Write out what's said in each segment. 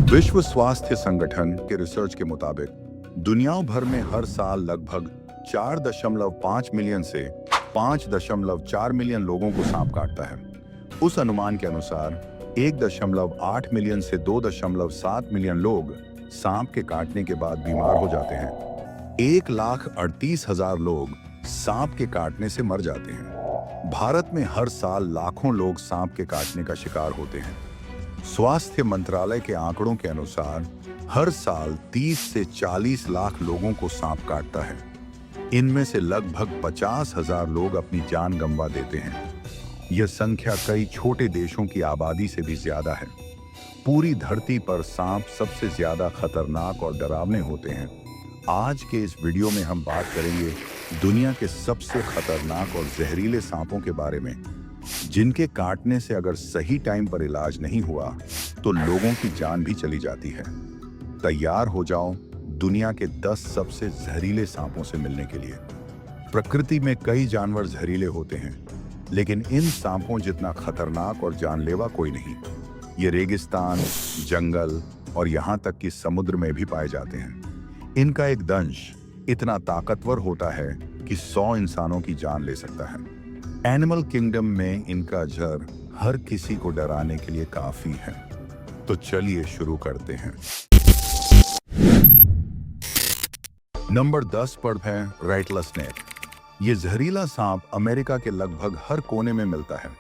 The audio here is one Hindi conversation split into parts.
विश्व स्वास्थ्य संगठन के रिसर्च के मुताबिक दुनिया भर में हर साल लगभग 4.5 मिलियन से 5.4 मिलियन लोगों को सांप काटता है। उस अनुमान के अनुसार 1.8 मिलियन से 2.7 मिलियन लोग सांप के काटने के बाद बीमार हो जाते हैं। 1,38,000 लोग सांप के काटने से मर जाते हैं। भारत में हर साल लाखों लोग सांप के काटने का शिकार होते हैं। स्वास्थ्य मंत्रालय के आंकड़ों के अनुसार हर साल 30 से 40 लाख लोगों को सांप काटता है। इनमें से लगभग 50,000 लोग अपनी जान गंवा देते हैं। यह संख्या कई छोटे देशों की आबादी से भी ज्यादा है। पूरी धरती पर सांप सबसे ज्यादा खतरनाक और डरावने होते हैं। आज के इस वीडियो में हम बात करेंगे दुनिया के सबसे खतरनाक और जहरीले सांपों के बारे में, जिनके काटने से अगर सही टाइम पर इलाज नहीं हुआ तो लोगों की जान भी चली जाती है। तैयार हो जाओ दुनिया के 10 सबसे जहरीले सांपों से मिलने के लिए। प्रकृति में कई जानवर जहरीले होते हैं, लेकिन इन सांपों जितना खतरनाक और जानलेवा कोई नहीं। ये रेगिस्तान, जंगल और यहाँ तक कि समुद्र में भी पाए जाते हैं। इनका एक दंश इतना ताकतवर होता है कि 100 इंसानों की जान ले सकता है। एनिमल किंगडम में इनका झर हर किसी को डराने के लिए काफी है। तो चलिए शुरू करते हैं। नंबर 10 पर है रेटलर स्नेक। ये जहरीला सांप अमेरिका के लगभग हर कोने में मिलता है,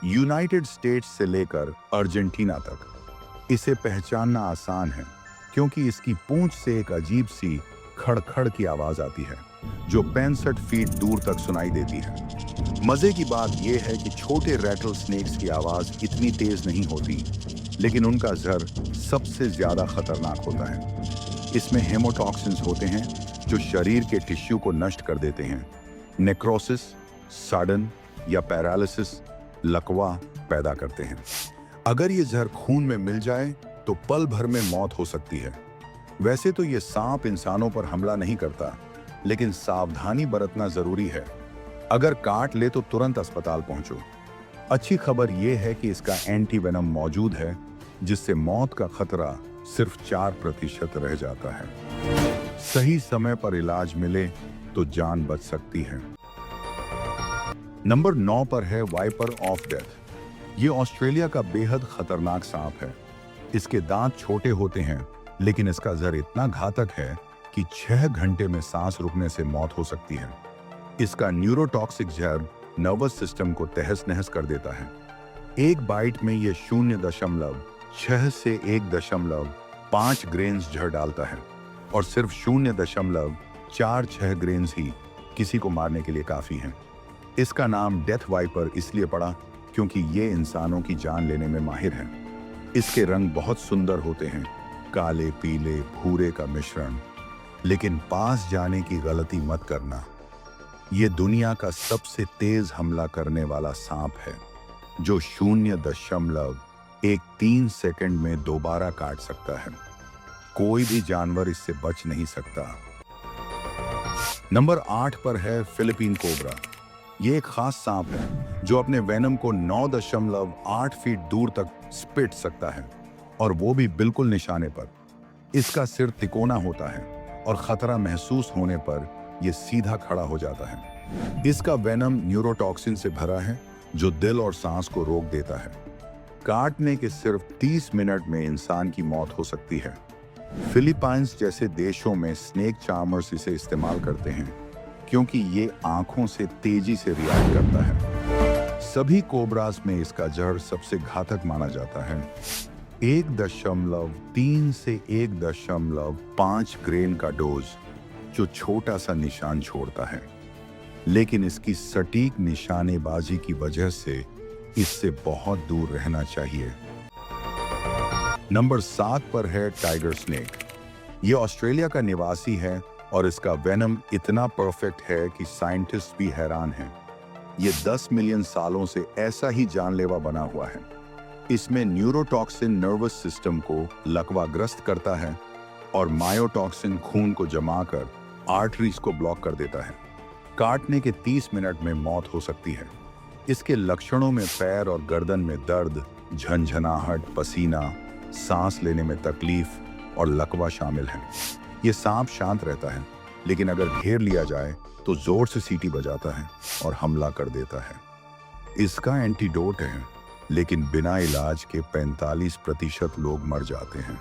यूनाइटेड स्टेट्स से लेकर अर्जेंटीना तक। इसे पहचानना आसान है क्योंकि इसकी पूंछ से एक अजीब सी खड़खड़ की आवाज आती है जो 65 फीट दूर तक सुनाई देती है। मजे की बात यह है कि छोटे रेटल स्नेक्स की आवाज इतनी तेज नहीं होती, लेकिन उनका जहर सबसे ज्यादा खतरनाक होता है। इसमें हेमोटॉक्सिन्स होते हैं जो शरीर के टिश्यू को नष्ट कर देते हैं। नेक्रोसिस, सडन या पैरालिसिस, लकवा पैदा करते हैं। अगर ये जहर खून में मिल जाए तो पल भर में मौत हो सकती है। वैसे तो ये सांप इंसानों पर हमला नहीं करता, लेकिन सावधानी बरतना जरूरी है। अगर काट ले तो तुरंत अस्पताल पहुंचो। अच्छी खबर यह है कि इसका एंटीवेनम मौजूद है, जिससे मौत का खतरा सिर्फ 4% रह जाता है। सही समय पर इलाज मिले तो जान बच सकती है। नंबर 9 पर है वाइपर ऑफ डेथ। ये ऑस्ट्रेलिया का बेहद खतरनाक सांप है। इसके दांत छोटे होते हैं, लेकिन इसका जहर इतना घातक है कि 6 घंटे में सांस रुकने से मौत हो सकती है। इसका न्यूरोटॉक्सिक जहर नर्वस सिस्टम को तहस नहस कर देता है। एक बाइट में यह 0.6 से 1.5 ग्रेन्स जहर डालता है और सिर्फ 0.46 ग्रेन्स ही किसी को मारने के लिए काफी है। इसका नाम डेथ वाइपर इसलिए पड़ा क्योंकि ये इंसानों की जान लेने में माहिर है। इसके रंग बहुत सुंदर होते हैं, काले, पीले, भूरे का मिश्रण। लेकिन पास जाने की गलती मत करना। ये दुनिया का सबसे तेज हमला करने वाला सांप है, जो 0.13 सेकंड में दोबारा काट सकता है। कोई भी जानवर इससे बच नहीं सकता। नंबर 8 पर है फिलीपीन कोबरा। ये एक खास सांप है जो अपने वेनम को 9.8 फीट दूर तक स्पिट सकता है, और वो भी बिल्कुल निशाने पर। इसका सिर तिकोना होता है और खतरा महसूस होने पर यह सीधा खड़ा हो जाता है। इसका वेनम न्यूरोटॉक्सिन से भरा है जो दिल और सांस को रोक देता है। काटने के सिर्फ 30 मिनट में इंसान की मौत हो सकती है। फिलीपाइंस जैसे देशों में स्नेक चार्मर्स इसे इस्तेमाल करते हैं क्योंकि ये आंखों से तेजी से रिएक्ट करता है। सभी कोबरास में इसका जहर सबसे घातक माना जाता है। 1.3 से 1.5 ग्रेन का डोज, जो छोटा सा निशान छोड़ता है, लेकिन इसकी सटीक निशानेबाजी की वजह से इससे बहुत दूर रहना चाहिए। नंबर 7 पर है टाइगर स्नेक। ये ऑस्ट्रेलिया का निवासी है और इसका वेनम इतना परफेक्ट है कि साइंटिस्ट भी हैरान हैं। ये 10 मिलियन सालों से ऐसा ही जानलेवा बना हुआ है। इसमें न्यूरोटॉक्सिन नर्वस सिस्टम को लकवाग्रस्त करता है और मायोटॉक्सिन खून को जमाकर आर्टरीज को ब्लॉक कर देता है। काटने के 30 मिनट में मौत हो सकती है। इसके लक्षणों में पैर और गर्दन में दर्द, झंझनाहट, पसीना, सांस लेने में तकलीफ और लकवा शामिल है। ये सांप शांत रहता है, लेकिन अगर घेर लिया जाए तो जोर से सीटी बजाता है और हमला कर देता है। इसका एंटीडोट है, लेकिन बिना इलाज के 45% लोग मर जाते हैं।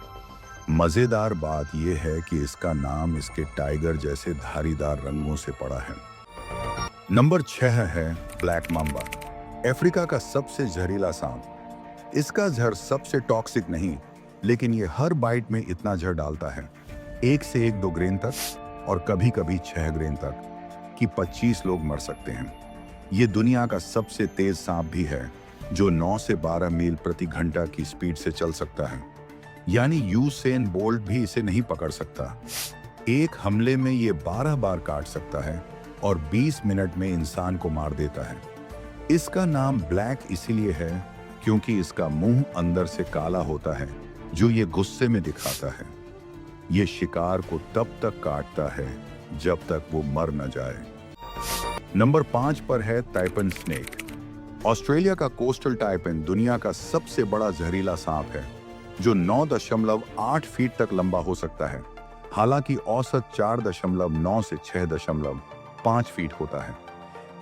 मजेदार बात यह है कि इसका नाम इसके टाइगर जैसे धारीदार रंगों से पड़ा है। नंबर 6 है ब्लैक मांबा, अफ्रीका का सबसे जहरीला सांप। इसका जहर सबसे टॉक्सिक नहीं, लेकिन ये हर बाइट में इतना जहर डालता है, 1 से 1-2 ग्रेन तक और कभी कभी 6 ग्रेन तक, कि 25 लोग मर सकते हैं। ये दुनिया का सबसे तेज सांप भी है, जो 9 से 12 मील प्रति घंटा की स्पीड से चल सकता है। यानी यूसेन बोल्ट भी इसे नहीं पकड़ सकता। एक हमले में ये 12 बार काट सकता है और 20 मिनट में इंसान को मार देता है। इसका नाम ब्लैक इसीलिए है क्योंकि इसका मुंह अंदर से काला होता है, जो ये गुस्से में दिखाता है। ये शिकार को तब तक काटता है जब तक वो मर न जाए। नंबर 5 पर है टाइपन स्नेक। ऑस्ट्रेलिया का कोस्टल टाइपन दुनिया का सबसे बड़ा जहरीला सांप है, जो 9.8 फीट तक लंबा हो सकता है। हालांकि औसत 4.9 से 6.5 फीट होता है।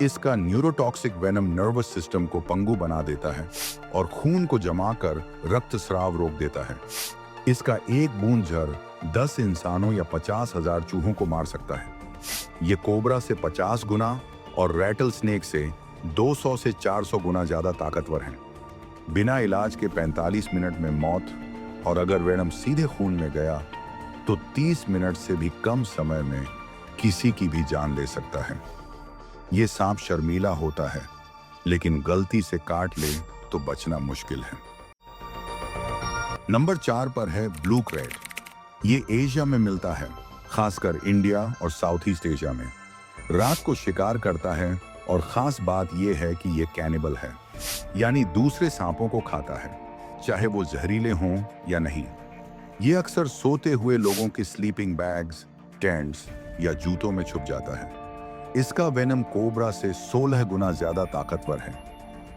इसका न्यूरोटॉक्सिक वेनम नर्वस सिस्टम को पंगु बना देता है और खून को जमा कर रक्तस्राव रोक देता है। इसका एक बूंद जहर 10 इंसानों या 50,000 चूहों को मार सकता है। ये कोबरा से 50 गुना और रैटल स्नेक से 200 से 400 गुना ज्यादा ताकतवर है। बिना इलाज के 45 मिनट में मौत, और अगर वेनम सीधे खून में गया तो 30 मिनट से भी कम समय में किसी की भी जान ले सकता है। ये सांप शर्मीला होता है, लेकिन गलती से काट ले तो बचना मुश्किल है। नंबर 4 पर है ब्लू क्रेट। ये एशिया में मिलता है, खासकर इंडिया और साउथ ईस्ट एशिया में। रात को शिकार करता है और खास बात यह है कि यह कैनिबल है, यानी दूसरे सांपों को खाता है, चाहे वो जहरीले हों या नहीं। ये अक्सर सोते हुए लोगों के स्लीपिंग बैग्स, टेंट्स या जूतों में छुप जाता है। इसका वेनम कोबरा से 16 गुना ज्यादा ताकतवर है।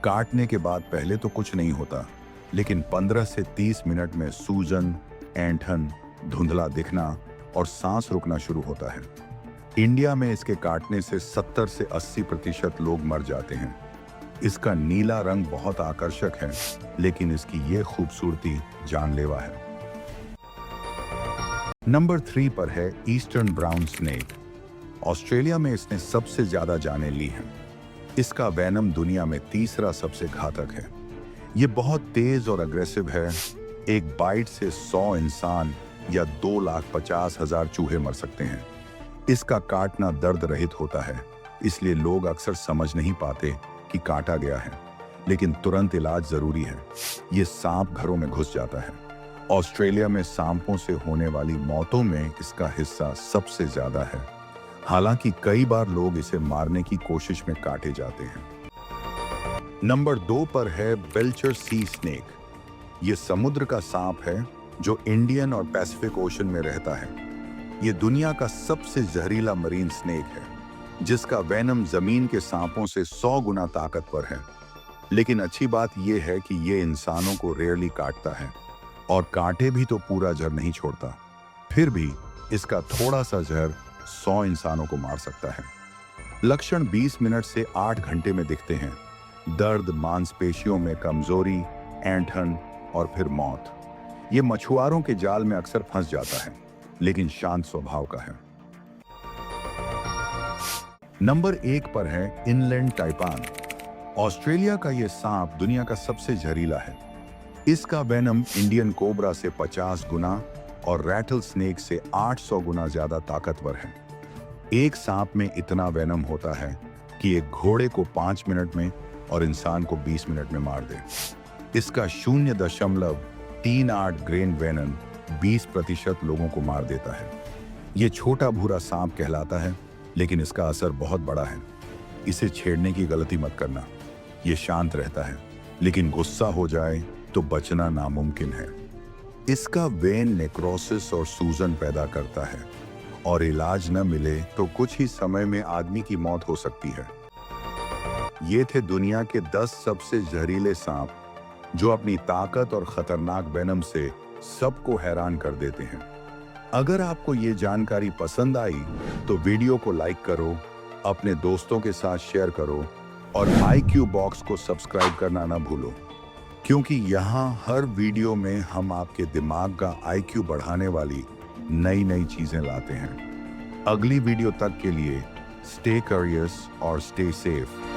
काटने के बाद पहले तो कुछ नहीं होता, लेकिन 15 से 30 मिनट में सूजन, ऐंठन, धुंधला दिखना और सांस रुकना शुरू होता है। इंडिया में इसके काटने से 70 से 80% लोग मर जाते हैं। इसका नीला रंग बहुत आकर्षक है, लेकिन इसकी ये खूबसूरती जानलेवा है। नंबर 3 पर है ईस्टर्न ब्राउन स्नेक। ऑस्ट्रेलिया में इसने सबसे ज्यादा जानें ली हैं। इसका वेनम दुनिया में तीसरा सबसे घातक है। ये बहुत तेज और अग्रेसिव है। एक बाइट से 100 इंसान या 2,50,000 चूहे मर सकते हैं। इसका काटना दर्द रहित होता है, इसलिए लोग अक्सर समझ नहीं पाते कि काटा गया है, लेकिन तुरंत इलाज जरूरी है। ये सांप घरों में घुस जाता है। ऑस्ट्रेलिया में सांपों से होने वाली मौतों में इसका हिस्सा सबसे ज्यादा है। हालांकि कई बार लोग इसे मारने की कोशिश में काटे जाते हैं। नंबर 2 पर है बेल्चर सी स्नेक। ये समुद्र का सांप है जो इंडियन और पैसिफिक ओशन में रहता है। ये दुनिया का सबसे जहरीला मरीन स्नेक है, जिसका वेनम जमीन के सांपों से 100 गुना ताकतवर है। लेकिन अच्छी बात यह है कि ये इंसानों को रेयरली काटता है, और काटे भी तो पूरा जहर नहीं छोड़ता। फिर भी इसका थोड़ा सा जहर 100 इंसानों को मार सकता है। लक्षण 20 मिनट से 8 घंटे में दिखते हैं। दर्द, मांसपेशियों में कमजोरी, ऐंठन और फिर मौत। ये मछुआरों के जाल में अक्सर फंस जाता है, लेकिन शांत स्वभाव का है। नंबर 1 पर है इनलैंड टाइपान। ऑस्ट्रेलिया का यह सांप दुनिया का सबसे जहरीला है। इसका वेनम इंडियन कोबरा से 50 गुना और रैटल स्नेक से 800 गुना ज्यादा ताकतवर है। एक सांप में इतना वेनम होता है कि एक घोड़े को 5 मिनट में और इंसान को 20 मिनट में मार दे। इसका 0.38 ग्रेन वेनम 20% लोगों को मार देता है। ये छोटा भूरा सांप कहलाता है, लेकिन इसका असर बहुत बड़ा है। इसे छेड़ने की गलती मत करना। ये शांत रहता है, लेकिन गुस्सा हो जाए तो बचना नामुमकिन है। इसका वेन नेक्रोसिस और सूजन पैदा करता है और इलाज न मिले तो कुछ ही समय में आदमी की मौत हो सकती है। ये थे दुनिया के 10 सबसे जहरीले सांप जो अपनी ताकत और खतरनाक वेनम से सबको हैरान कर देते हैं। अगर आपको ये जानकारी पसंद आई तो वीडियो को लाइक करो, अपने दोस्तों के साथ शेयर करो और IQ बॉक्स को सब्सक्राइब करना ना भूलो, क्योंकि यहाँ हर वीडियो में हम आपके दिमाग का IQ बढ़ाने वाली नई नई चीजें लाते हैं। अगली वीडियो तक के लिए स्टे क्यूरियस और स्टे सेफ।